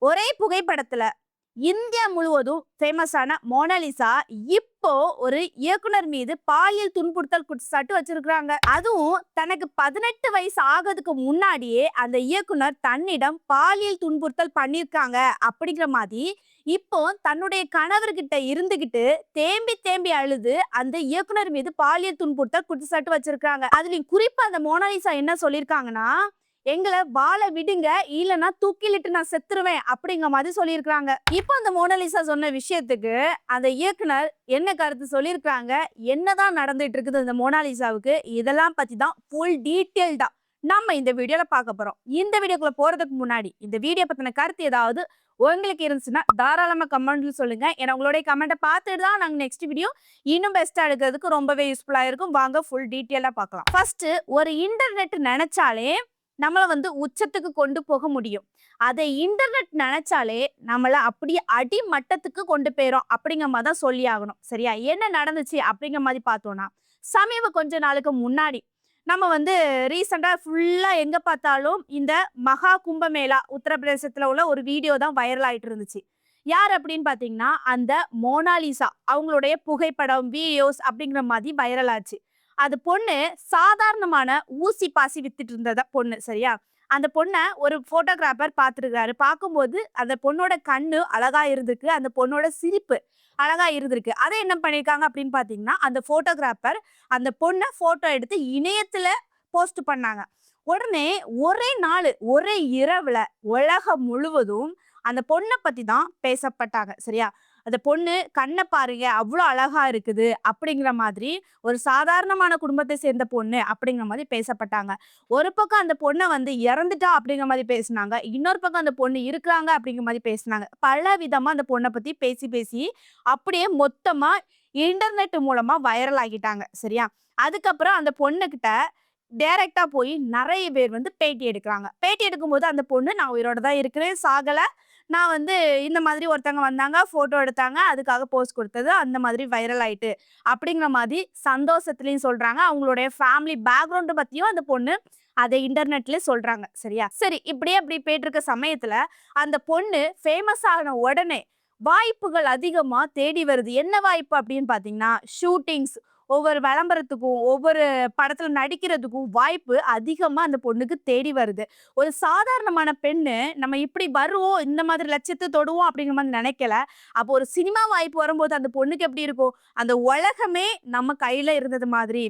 ஒரே புகைப்படத்துல இந்தியா முழுவதும் ஃபேமஸான மோனாலிசா இப்போ ஒரு இயக்குனர் மீது பாலியல் துன்புறுத்தல் குற்றச்சாட்டு வச்சிருக்காங்க. அதுவும் தனக்கு 18 வயசு ஆகிறதுக்கு முன்னாடியே அந்த இயக்குனர் தன்னிடம் பாலியல் துன்புறுத்தல் பண்ணிருக்காங்க அப்படிங்கிற மாதிரி இப்போ தன்னுடைய கணவர்கிட்ட இருந்துகிட்டு தேம்பி தேம்பி அழுது அந்த இயக்குனர் மீது பாலியல் துன்புறுத்தல் குற்றச்சாட்டு வச்சிருக்காங்க. அதுலயும் குறிப்பா அந்த மோனாலிசா என்ன சொல்லியிருக்காங்கன்னா, எங்களை வாழ விடுங்க, இல்லைன்னா தூக்கிலிட்டு நான் செத்துருவேன் அப்படிங்கிற மாதிரி சொல்லியிருக்காங்க. இப்போ அந்த மோனாலிசா சொன்ன விஷயத்துக்கு அந்த இயக்குனர் என்ன கருத்து சொல்லியிருக்காங்க, என்னதான் நடந்துட்டு இருக்குது அந்த மோனாலிசாவுக்கு, இதெல்லாம் பத்தி தான் ஃபுல் டீட்டெயில்டா நம்ம இந்த வீடியோல பார்க்க போறோம். இந்த வீடியோக்குள்ள போறதுக்கு முன்னாடி இந்த வீடியோ பத்தின கருத்து ஏதாவது உங்களுக்கு இருந்துச்சுன்னா தாராளமா கமெண்ட்ல சொல்லுங்க. ஏன்னா உங்களுடைய கமெண்ட்டை பார்த்துட்டு தான் நாங்கள் நெக்ஸ்ட் வீடியோ இன்னும் பெஸ்டா எடுக்கிறதுக்கு ரொம்பவே யூஸ்ஃபுல்லா இருக்கும். வாங்க ஃபுல் டீட்டெயிலா பார்க்கலாம். ஃபர்ஸ்ட், ஒரு இன்டர்நெட் நினைச்சாலே நம்மள உச்சத்துக்கு கொண்டு போக முடியும். அதை இன்டர்நெட் நினைச்சாலே நம்மள அப்படியே அடிமட்டத்துக்கு கொண்டு போயிரும் அப்படிங்கிற மாதிரி தான் சொல்லி ஆகணும். சரியா? என்ன நடந்துச்சு அப்படிங்கிற மாதிரி பார்த்தோம்னா, கொஞ்ச நாளுக்கு முன்னாடி நம்ம ரீசெண்டா ஃபுல்லா எங்க பார்த்தாலும் இந்த மகா கும்பமேளா உத்தரப்பிரதேசத்துல உள்ள ஒரு வீடியோ தான் வைரல் ஆயிட்டு இருந்துச்சு. யார் அப்படின்னு பாத்தீங்கன்னா, அந்த மோனாலிசா அவங்களுடைய புகைப்படம், வீடியோஸ் அப்படிங்கிற மாதிரி வைரல் ஆச்சு. அது பொண்ணு சாதாரணமான ஊசி பாசி வித்துட்டு இருந்ததா பொண்ணு. சரியா? அந்த பொண்ண ஒரு போட்டோகிராஃபர் பார்த்துருக்காரு. பார்க்கும்போது அந்த பொண்ணோட கண்ணு அழகா இருந்திருக்கு, அந்த பொண்ணோட சிரிப்பு அழகா இருந்திருக்கு. அதை என்ன பண்ணிருக்காங்க அப்படின்னு பாத்தீங்கன்னா, அந்த போட்டோகிராஃபர் அந்த பொண்ணை போட்டோ எடுத்து இணையத்துல போஸ்ட் பண்ணாங்க. உடனே ஒரே நாள் ஒரே இரவுல உலகம் முழுவதும் அந்த பொண்ணை பத்தி தான் பேசப்பட்டாங்க. சரியா? அந்த பொண்ணு கண்ணை பாருங்க அவ்வளோ அழகா இருக்குது அப்படிங்கிற மாதிரி, ஒரு சாதாரணமான குடும்பத்தை சேர்ந்த பொண்ணு அப்படிங்கிற மாதிரி பேசப்பட்டாங்க. ஒரு பக்கம் அந்த பொண்ணை இறந்துட்டா அப்படிங்கிற மாதிரி பேசினாங்க, இன்னொரு பக்கம் அந்த பொண்ணு இருக்கிறாங்க அப்படிங்கிற மாதிரி பேசினாங்க. பல விதமா அந்த பொண்ணை பத்தி பேசி பேசி அப்படியே மொத்தமா இன்டர்நெட் மூலமா வைரல் ஆகிட்டாங்க. சரியா? அதுக்கப்புறம் அந்த பொண்ணுகிட்ட டைரக்டா போய் நிறைய பேர் பேட்டி எடுக்கிறாங்க. பேட்டி எடுக்கும்போது அந்த பொண்ணு, நான் உயிரோட தான் இருக்கிறேன், சாகல, நான் இந்த மாதிரி ஒருத்தவங்க வந்தாங்க, போட்டோ எடுத்தாங்க, அதுக்காக போஸ்ட் கொடுத்தது அந்த மாதிரி வைரல் ஆயிட்டு அப்படிங்கிற மாதிரி சந்தோஷத்துலயும் சொல்றாங்க. அவங்களுடைய ஃபேமிலி பேக்ரவுண்ட் பத்தியும் அந்த பொண்ணு அதை இன்டர்நெட்ல சொல்றாங்க. சரியா? சரி, இப்படியே அப்படி போயிட்டு இருக்க சமயத்துல அந்த பொண்ணு ஃபேமஸ் ஆன உடனே வாய்ப்புகள் அதிகமா தேடி வருது. என்ன வாய்ப்பு அப்படின்னு பாத்தீங்கன்னா, ஷூட்டிங்ஸ், ஒவ்வொரு விளம்பரத்துக்கும் ஒவ்வொரு படத்துல நடிக்கிறதுக்கும் வாய்ப்பு அதிகமா அந்த பொண்ணுக்கு தேடி வருது. ஒரு சாதாரணமான பெண்ணு நம்ம இப்படி வருவோம், இந்த மாதிரி லட்சியத்தை தொடுவோம் அப்படிங்கிற மாதிரி நினைக்கல. அப்போ ஒரு சினிமா வாய்ப்பு வரும்போது அந்த பொண்ணுக்கு எப்படி இருக்கும், அந்த உலகமே நம்ம கையில இருந்தது மாதிரி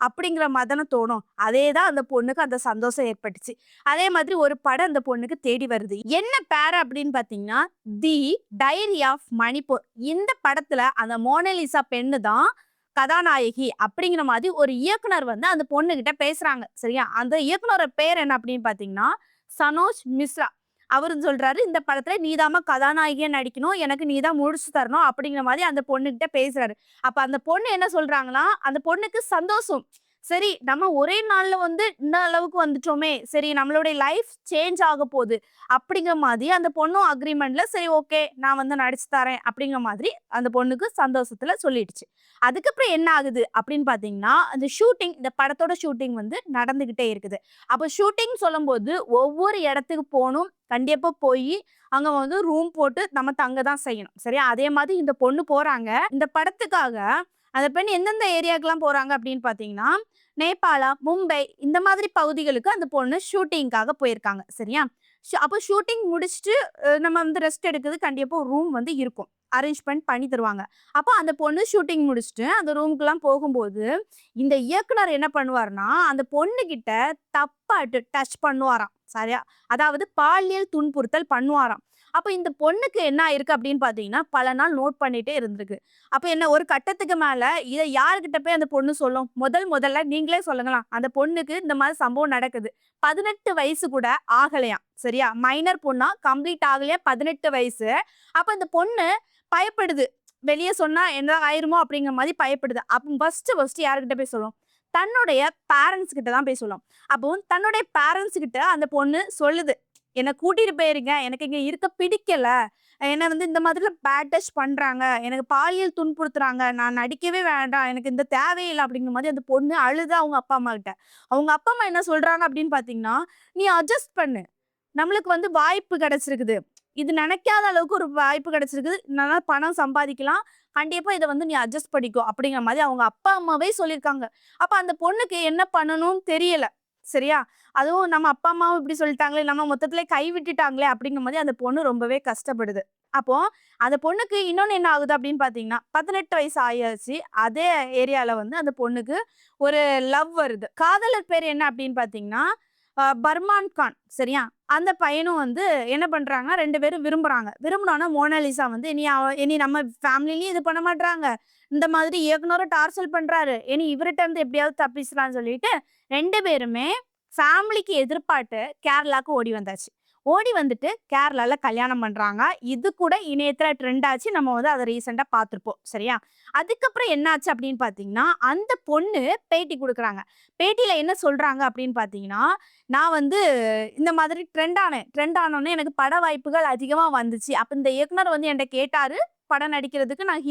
அப்படிங்கிற மாதிரி தோணும். அதேதான் அந்த பொண்ணுக்கு அந்த சந்தோஷம் ஏற்பட்டுச்சு. அதே மாதிரி ஒரு படம் அந்த பொண்ணுக்கு தேடி வருது. என்ன பேர் அப்படின்னு பாத்தீங்கன்னா, தி டைரி ஆஃப் மணிப்பூர். இந்த படத்துல அந்த மோனாலிசா பெண்ணு தான் கதாநாயகி அப்படிங்கிற மாதிரி ஒரு இயக்குனர் அந்த பொண்ணுகிட்ட பேசுறாங்க. சரியா? அந்த இயக்குனரோட பேர் என்ன அப்படின்னு பாத்தீங்கன்னா, சனோஜ் மிஸ்ரா. அவரு சொல்றாரு, இந்த படத்துல நீதாம்மா கதாநாயகியா நடிக்கணும், எனக்கு நீதான் முடிச்சு தரணும் அப்படிங்கிற மாதிரி அந்த பொண்ணுகிட்ட பேசுறாரு. அப்ப அந்த பொண்ணு என்ன சொல்றாங்கன்னா, அந்த பொண்ணுக்கு சந்தோஷம். சரி, நம்ம ஒரே நாள்ல இந்த அளவுக்கு வந்துட்டோமே, சரி நம்மளுடைய லைஃப் சேஞ்ச் ஆக போகுது அப்படிங்கிற மாதிரி அந்த பொண்ணும் அக்ரிமெண்ட்ல சரி ஓகே நான் நடிச்சு தரேன் அப்படிங்கிற மாதிரி அந்த பொண்ணுக்கு சந்தோஷத்துல சொல்லிடுச்சு. அதுக்கப்புறம் என்ன ஆகுது அப்படின்னு பாத்தீங்கன்னா, அந்த ஷூட்டிங், இந்த படத்தோட ஷூட்டிங் நடந்துகிட்டே இருக்குது. அப்ப ஷூட்டிங் சொல்லும் போது ஒவ்வொரு இடத்துக்கு போகணும், கண்டிப்பா போய் அங்க ரூம் போட்டு நம்ம தங்க தான் செய்யணும். சரியா? அதே மாதிரி இந்த பொண்ணு போறாங்க. இந்த படத்துக்காக அந்த பெண் எந்தெந்த ஏரியாக்கெல்லாம் போறாங்க அப்படின்னு பாத்தீங்கன்னா, நேபாளா, மும்பை இந்த மாதிரி பகுதிகளுக்கு அந்த பொண்ணு ஷூட்டிங்காக போயிருக்காங்க. சரியா? அப்போ ஷூட்டிங் முடிச்சுட்டு நம்ம ரெஸ்ட் எடுக்கிறது கண்டிப்பா ஒரு ரூம் இருக்கும், அரேஞ்ச்மெண்ட் பண்ணி தருவாங்க. அப்போ அந்த பொண்ணு ஷூட்டிங் முடிச்சுட்டு அந்த ரூமுக்குலாம் போகும்போது இந்த இயக்குனர் என்ன பண்ணுவார்னா, அந்த பொண்ணு கிட்ட தப்பாட்டு டச் பண்ணுவாராம். சரியா? அதாவது பாலியல் துன்புறுத்தல் பண்ணுவாராம். அப்ப இந்த பொண்ணுக்கு என்ன ஆயிருக்கு அப்படின்னு பாத்தீங்கன்னா, பல நாள் நோட் பண்ணிட்டே இருந்திருக்கு. அப்ப என்ன, ஒரு கட்டத்துக்கு மேல இதை யாருகிட்ட போய் அந்த பொண்ணு சொல்லும்? முதல்ல நீங்களே சொல்லுங்களா, அந்த பொண்ணுக்கு இந்த மாதிரி சம்பவம் நடக்குது. 18 வயசு கூட ஆகலையாம். சரியா? மைனர் பொண்ணா, கம்ப்ளீட் ஆகலையா, 18 வயசு. அப்ப இந்த பொண்ணு பயப்படுது, வெளியே சொன்னா என்ன ஆயிருமோ அப்படிங்கிற மாதிரி பயப்படுது. அப்ப ஃபர்ஸ்ட் யாருக்கிட்ட போய் சொல்லும்? தன்னுடைய பேரண்ட்ஸ் கிட்ட தான் போய் சொல்லும். அப்போ தன்னுடைய பேரண்ட்ஸ் கிட்ட அந்த பொண்ணு சொல்லுது, என்னை கூட்டிட்டு போயிருங்க, எனக்கு இங்க இருக்க பிடிக்கல, என்னை இந்த மாதிரி பேட் டச் பண்றாங்க, எனக்கு பாலியல் துன்புறுத்துறாங்க, நான் நடிக்கவே வேண்டாம், எனக்கு இந்த தேவையில்லை அப்படிங்கிற மாதிரி அந்த பொண்ணு அழுது அவங்க அப்பா அம்மா கிட்ட. அவங்க அப்பா அம்மா என்ன சொல்றாங்க அப்படின்னு பாத்தீங்கன்னா, நீ அட்ஜஸ்ட் பண்ணு, நம்மளுக்கு வாய்ப்பு கிடைச்சிருக்குது, இது நினைக்காத அளவுக்கு ஒரு வாய்ப்பு கிடைச்சிருக்கு, நல்லா பணம் சம்பாதிக்கலாம், கண்டிப்பா இதை வந்து நீ அட்ஜஸ்ட் பண்ணிக்கோ அப்படிங்கிற மாதிரி அவங்க அப்பா அம்மாவே சொல்லியிருக்காங்க. அப்ப அந்த பொண்ணுக்கு என்ன பண்ணணும்னு தெரியல. சரியா? அதுவும் நம்ம அப்பா அம்மாவும் இப்படி சொல்லிட்டாங்களே, நம்ம மொத்தத்திலே கை விட்டுட்டாங்களே அப்படிங்கிற மாதிரி அந்த பொண்ணு ரொம்பவே கஷ்டப்படுது. அப்போ அந்த பொண்ணுக்கு இன்னொன்னு என்ன ஆகுது அப்படின்னு பாத்தீங்கன்னா, 18 வயசு ஆயாச்சு. அதே ஏரியால வந்து அந்த பொண்ணுக்கு ஒரு லவ் வருது. காதலர் பேர் என்ன அப்படின்னு பாத்தீங்கன்னா பர்மான் கான். சரியா? அந்த பையனும் வந்து என்ன பண்றாங்க, 2 பேரும் விரும்புறாங்க. விரும்பினோன்னா மோனாலிசா வந்து இனி நம்ம ஃபேமிலிலயும் இது பண்ண மாட்றாங்க, இந்த மாதிரி இயக்குனரும் டார்ச்சர் பண்றாரு, இனி இவர்கிட்ட இருந்து எப்படியாவது தப்பிச்சலாம்னு சொல்லிட்டு 2 பேருமே ஃபேமிலிக்கு எதிர்பார்த்து கேரளாக்கு ஓடி வந்தாச்சு. ஓடி வந்துட்டு கேரளால கல்யாணம் பண்றாங்க. இது கூட இணையத்துல ட்ரெண்ட் ஆச்சு. நம்ம வந்து அத ரீசென்ட்டா பார்த்திருப்போம். சரியா? அதுக்கப்புறம் என்னாச்சு அப்படின்னு பார்த்தீங்கன்னா, அந்த பொண்ணு பேட்டி குடுக்குறாங்க. பேட்டியில என்ன சொல்றாங்க அப்படின்னு பார்த்தீங்கன்னா, நான் வந்து இந்த மாதிரி ட்ரெண்ட் ஆனேன். ட்ரெண்ட் ஆனோனே எனக்கு பட வாய்ப்புகள் அதிகமா வந்துச்சு. அப்ப இந்த இயக்குனர் வந்து என்ட்ட கேட்டாரு, படம் நடிக்கிறதுக்கு. நான்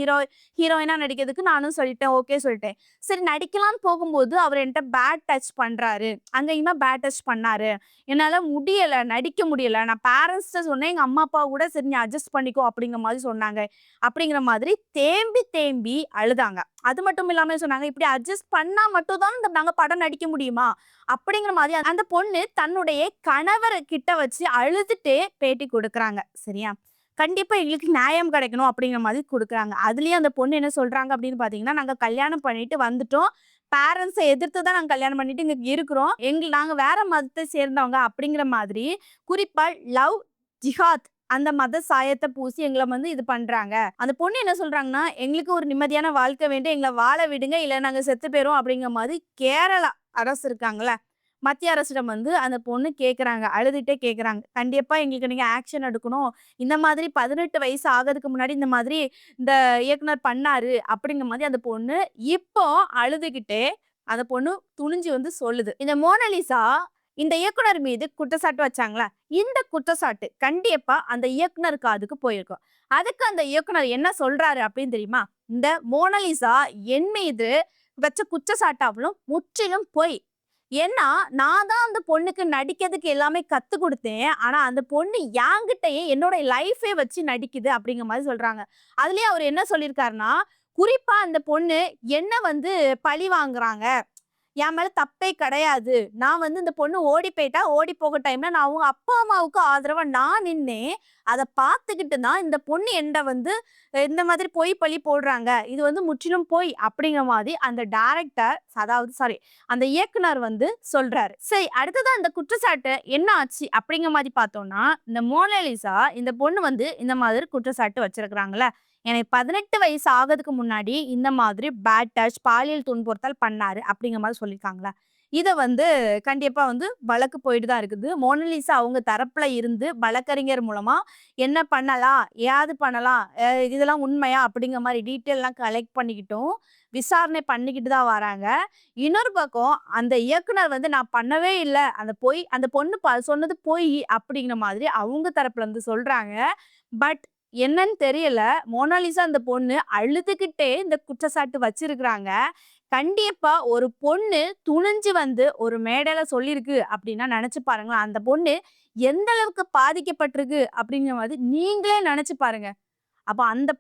ஹீரோயினா நடிக்கிறதுக்கு நானும் சொல்லிட்டேன். ஓகே சொல்லிட்டேன். சரி நடிக்கலான்னு போகும்போது அவர் என்ட்ட பேட் டச் பண்றாரு. அங்க இங்கேயுமா பேட் டச் பண்ணாரு. என்னால முடியல, நடிக்க முடியல. நான் பேரண்ட்ஸ்ட்ட சொன்னேன். எங்க அம்மா, அப்பா கூட சரி நீ அட்ஜஸ்ட் பண்ணிக்கோ அப்படிங்கிற மாதிரி சொன்னாங்க. அப்படிங்கிற மாதிரி தேம்பி தேம்பி அழுதாங்க. அது மட்டும் இல்லாம சொன்னாங்க, இப்படி அட்ஜஸ்ட் பண்ணா மட்டும் தான் நாங்க படம் நடிக்க முடியுமா? அப்படிங்கிற மாதிரி அந்த பொண்ணு தன்னுடைய கணவர் கிட்ட வச்சு அழுதுட்டே பேட்டி குடுக்குறாங்க. சரியா? கண்டிப்பா எங்களுக்கு நியாயம் கிடைக்கணும் அப்படிங்கிற மாதிரி குடுக்குறாங்க. அதுலயும் அந்த பொண்ணு என்ன சொல்றாங்க அப்படின்னு பார்த்தீங்கன்னா, நாங்க கல்யாணம் பண்ணிட்டு வந்துட்டோம். பேரண்ட்ஸ எதிர்த்து தான் நாங்க கல்யாணம் பண்ணிட்டு இங்க இருக்கிறோம். நாங்க வேற மதத்தை சேர்ந்தவங்க அப்படிங்கிற மாதிரி குறிப்பா லவ் ஜிஹாத் அந்த மத சாயத்தை பூசி எங்கள வந்து இது பண்றாங்க. அந்த பொண்ணு என்ன சொல்றாங்கன்னா, எங்களுக்கு ஒரு நிம்மதியான வாழ்க்கை வேண்டும். எங்கள வாழ விடுங்க. இல்ல நாங்க செத்து போயிருவோம் அப்படிங்கிற மாதிரி கேரளா அரசு இருக்காங்கல்ல, மத்திய அரசிடம் வந்து அந்த பொண்ணு கேட்குறாங்க. அழுதுட்டே கேட்குறாங்க. கண்டிப்பா எங்களுக்கு நீங்க ஆக்ஷன் எடுக்கணும். இந்த மாதிரி 18 வயசு ஆகறதுக்கு முன்னாடி இந்த மாதிரி இந்த இயக்குனர் பண்ணாரு அப்படிங்கிற மாதிரி அந்த பொண்ணு இப்போ அழுதுகிட்டே அந்த பொண்ணு துணிஞ்சு வந்து சொல்லுது. இந்த மோனாலிசா இந்த இயக்குனர் மீது குற்றச்சாட்டு வச்சாங்களா, இந்த குற்றச்சாட்டு கண்டிப்பா அந்த இயக்குனர் காதுக்கு போயிருக்கும். அதுக்கு அந்த இயக்குனர் என்ன சொல்றாரு அப்படின்னு தெரியுமா? இந்த மோனாலிசா என் மீது வச்ச குற்றச்சாட்டாவலும் முற்றிலும் பொய். ஏன்னா, நான் தான் அந்த பொண்ணுக்கு நடிக்கிறதுக்கு எல்லாமே கத்துக் குடுத்தேன். ஆனா, அந்த பொண்ணு என்கிட்டயே என்னோட லைஃபே வச்சு நடிக்குது அப்படிங்கிற மாரி சொல்றாங்க. அதுலயும் அவரு என்ன சொல்லியிருக்காருன்னா, குறிப்பா அந்த பொண்ணு என்ன வந்து பழி வாங்குறாங்க. என் மேல தப்பே கிடையாது. நான் வந்து இந்த பொண்ணு ஓடி போயிட்டா, ஓடி போக டைம்ல நான் அவங்க அப்பா, அம்மாவுக்கு ஆதரவா நான் நின்னேன். அத பார்த்துக்கிட்டு தான் இந்த பொண்ணு என்ட்ட வந்து இந்த மாதிரி பொய் பழி போடுறாங்க. இது வந்து முற்றிலும் பொய் அப்படிங்கிற மாதிரி அந்த டைரக்டர் அதாவது அந்த இயக்குனர் வந்து சொல்றாரு. சரி அடுத்ததா இந்த குற்றச்சாட்டு என்ன ஆச்சு அப்படிங்கிற மாதிரி பார்த்தோம்னா, இந்த மோனாலிசா இந்த பொண்ணு வந்து இந்த மாதிரி குற்றச்சாட்டு வச்சிருக்கிறாங்கல்ல. எனக்கு 18 வயசு ஆகறதுக்கு முன்னாடி இந்த மாதிரி பேட் டச், பாலியல் துன்புறுத்தல் பண்ணாரு அப்படிங்கிற மாதிரி சொல்லியிருக்காங்களா. இத வந்து கண்டிப்பா வந்து வழக்கு போயிட்டு தான் இருக்குது. மோனாலிசா அவங்க தரப்புல இருந்து வழக்கறிஞர் மூலமா என்ன பண்ணலாம், ஏது பண்ணலாம், இதெல்லாம் உண்மையா அப்படிங்கிற மாதிரி டீட்டெயில்லாம் கலெக்ட் பண்ணிக்கிட்டும், விசாரணை பண்ணிக்கிட்டு தான் வராங்க. இன்னொரு பக்கம் அந்த இயக்குனர் வந்து நான் பண்ணவே இல்ல. அந்த பொண்ணு சொன்னது பொய் அப்படிங்கிற மாதிரி அவங்க தரப்புல இருந்து சொல்றாங்க. பட் என்னன்னு தெரியல. மோனாலிசா அந்த பொண்ணு அழுதுகிட்டே இந்த குற்றச்சாட்டு வச்சிருக்கிறாங்க. கண்டிப்பா ஒரு பொண்ணு துணிஞ்சு வந்து ஒரு மேடையில சொல்லியிருக்கு அப்படின்னா நினைச்சு பாருங்களேன். அந்த பொண்ணு எந்த அளவுக்கு பாதிக்கப்பட்டிருக்கு அப்படிங்கிற மாதிரி நீங்களே நினைச்சு பாருங்க. அப்ப அந்த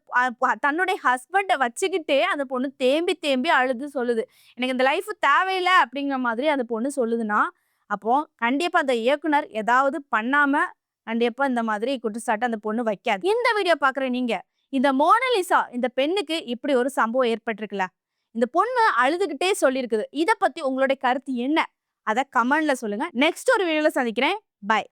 தன்னுடைய ஹஸ்பண்ட வச்சுக்கிட்டே அந்த பொண்ணு தேம்பி தேம்பி அழுது சொல்லுது. எனக்கு இந்த லைஃப் தேவையில்ல அப்படிங்கிற மாதிரி அந்த பொண்ணு சொல்லுதுன்னா, அப்போ கண்டிப்பா அந்த இயக்குனர் ஏதாவது பண்ணாம கண்டிப்பா இந்த மாதிரி குற்றச்சாட்டு அந்த பொண்ணு வைக்காது. இந்த வீடியோ பார்க்குற நீங்க, இந்த மோனாலிசா இந்த பெண்ணுக்கு இப்படி ஒரு சம்பவம் ஏற்பட்டிருக்குல்ல. இந்த பொண்ணு அழுதுகிட்டே சொல்லியிருக்குது. இத பத்தி உங்களுடைய கருத்து என்ன? அத கமெண்ட்ல சொல்லுங்க. நெக்ஸ்ட் ஒரு வீடியோல சந்திக்கிறேன். பை.